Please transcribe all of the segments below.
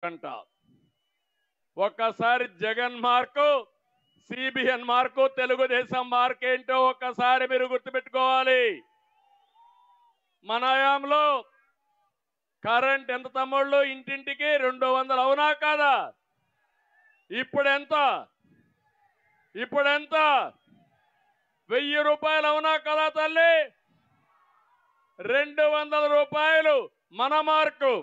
అంట ఒక్కసారి Jagan mark CBN mark Telugu Desam mark ఏంటో ఒక్కసారి మీరు గుర్తుపెట్టుకోవాలి. మన హయాంలో కరెంట్ ఎంత తమ్ముళ్ళు ఇంటింటికి 200 అవునా కాదా? ఇప్పుడెంత? 1000 రూపాయలు అవునా కదా తల్లి? 200 రూపాయలు మన మార్కు.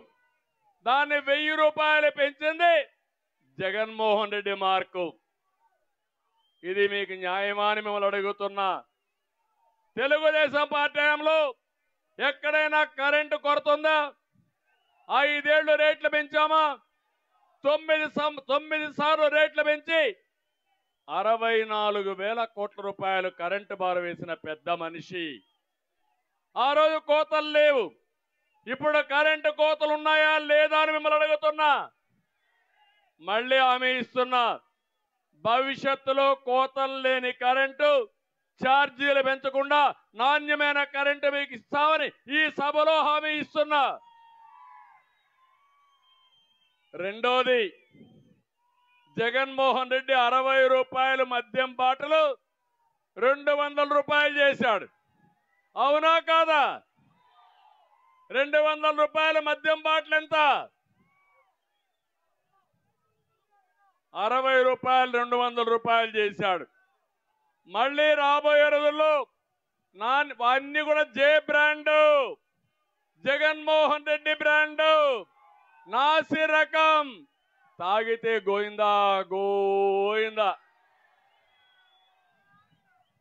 దాన్ని 1000 రూపాయలు పెంచింది జగన్మోహన్ రెడ్డి మార్కు. ఇది మీకు న్యాయమా అని మిమ్మల్ని అడుగుతున్నా. తెలుగుదేశం పార్టీ హయాంలో ఎక్కడైనా కరెంటు కొరత ఉందా? 5 ఏళ్లు రేట్లు పెంచామా? 9 సార్లు రేట్లు పెంచి 64,000 కోట్ల రూపాయలు కరెంటు బారు వేసిన పెద్ద మనిషి. ఆ రోజు కోతలు లేవు. ఇప్పుడు కరెంటు కోతలు ఉన్నాయా లేదా అని మిమ్మల్ని అడుగుతున్నా. మళ్ళీ హామీ ఇస్తున్నా, భవిష్యత్తులో కోతలు లేని కరెంటు, ఛార్జీలు పెంచకుండా నాణ్యమైన కరెంటు మీకు ఇస్తామని ఈ సభలో హామీ ఇస్తున్నా. రెండోది, జగన్మోహన్ రెడ్డి 60 రూపాయలు మద్యం బాటలు 200 రూపాయలు చేశాడు. అవునా కాదా? 200 రూపాయల మద్యం బాటలు ఎంత? 60 రూపాయలు 200 రూపాయలు చేశాడు. మళ్ళీ రాబోయే రోజుల్లో అన్ని కూడా జే బ్రాండు, జగన్మోహన్ రెడ్డి బ్రాండు, నాసి రకం. తాగితే గోయిందా గోయిందా.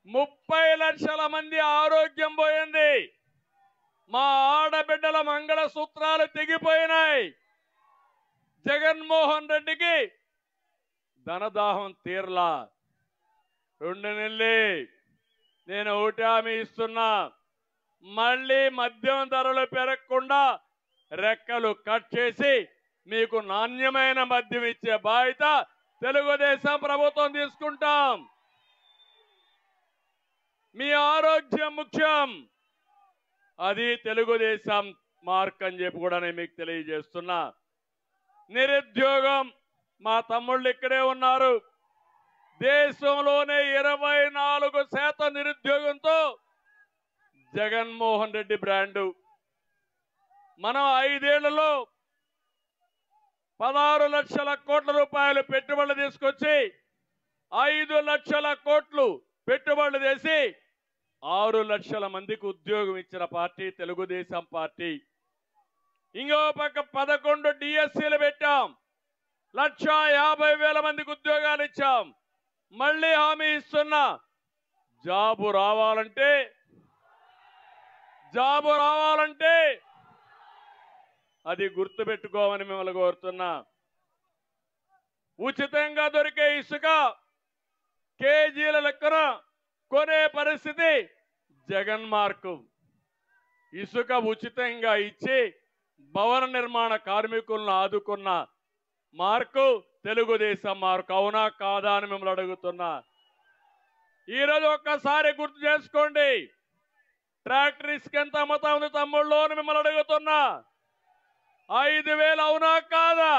30 లక్షల మంది ఆరోగ్యం పోయింది. మా ఆడబిడ్డల మంగళసూత్రాలు తెగిపోయినాయి. జగన్మోహన్ రెడ్డికి ధనదాహం తీర్లా. 2 నెలలే. నేను ఒకటి హామీ ఇస్తున్నా, మళ్ళీ మద్యం ధరలు పెరగకుండా రెక్కలు కట్ చేసి మీకు నాణ్యమైన మద్యం ఇచ్చే బాధ్యత తెలుగుదేశం ప్రభుత్వం తీసుకుంటాం. మీ ఆరోగ్యం ముఖ్యం, అది తెలుగుదేశం మార్క్ అని చెప్పి కూడా నేను మీకు తెలియజేస్తున్నా. నిరుద్యోగం, మా తమ్ముళ్ళు ఇక్కడే ఉన్నారు. దేశంలోనే 24% నిరుద్యోగంతో జగన్మోహన్ రెడ్డి బ్రాండు. మనం 5 ఏళ్లలో 16 లక్షల కోట్ల రూపాయలు పెట్టుబడులు తీసుకొచ్చి 5 లక్షల కోట్లు పెట్టుబడులు చేసి 6 లక్షల మందికి ఉద్యోగం ఇచ్చిన పార్టీ తెలుగుదేశం పార్టీ. ఇంకో పక్క 11 డిఎస్సీలు పెట్టాం, 1,50,000 మందికి ఉద్యోగాలు ఇచ్చాం. మళ్ళీ హామీ ఇస్తున్నా, జాబు రావాలంటే అది గుర్తుపెట్టుకోమని మిమ్మల్ని కోరుతున్నా. ఉచితంగా దొరికే ఇసుక కేజీల లెక్కన కొనే పరిస్థితి జగన్ మార్కు. ఇసుక ఉచితంగా ఇచ్చి భవన నిర్మాణ కార్మికులను ఆదుకున్న మార్కు తెలుగుదేశం మార్కు. అవునా కాదా అని మిమ్మల్ని అడుగుతున్నా. ఈరోజు ఒక్కసారి గుర్తు చేసుకోండి, ట్రాక్టర్ ఇసుక ఎంత అమ్ముతా ఉంది తమ్ముళ్ళు అని మిమ్మల్ని అడుగుతున్నా. 5,000 అవునా కాదా?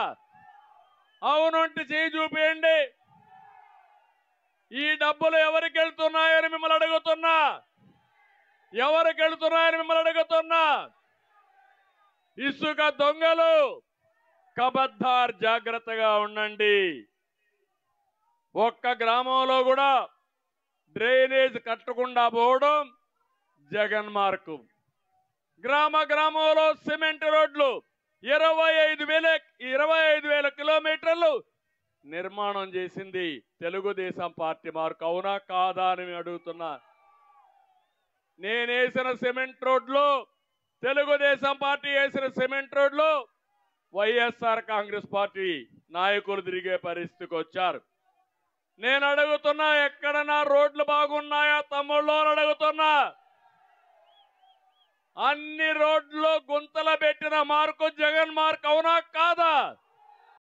అవునంటే చేయి చూపియండి. ఈ డబ్బులు ఎవరికి వెళ్తున్నాయని మిమ్మల్ని అడుగుతున్నా. ఇసుక దొంగలు కబద్దార్, జాగ్రత్తగా ఉండండి. ఒక్క గ్రామంలో కూడా డ్రైనేజ్ కట్టకుండా పోవడం జగన్ మార్కు. గ్రామంలో సిమెంట్ రోడ్లు 25,000 కిలోమీటర్లు నిర్మాణం చేసింది తెలుగుదేశం పార్టీ మార్కు. అవునా కాదా అని అడుగుతున్నా. నేనేసిన సిమెంట్ రోడ్లు, తెలుగుదేశం పార్టీ వేసిన సిమెంట్ రోడ్లు వైఎస్ఆర్ కాంగ్రెస్ పార్టీ నాయకులు తిరిగే పరిస్థితికి వచ్చారు. నేను అడుగుతున్నా, ఎక్కడన్నా రోడ్లు బాగున్నాయా తమ్ముళ్ళు అని అడుగుతున్నా. అన్ని రోడ్లు గుంతలు పెట్టిన మార్కు జగన్ మార్క్. అవునా కాదా?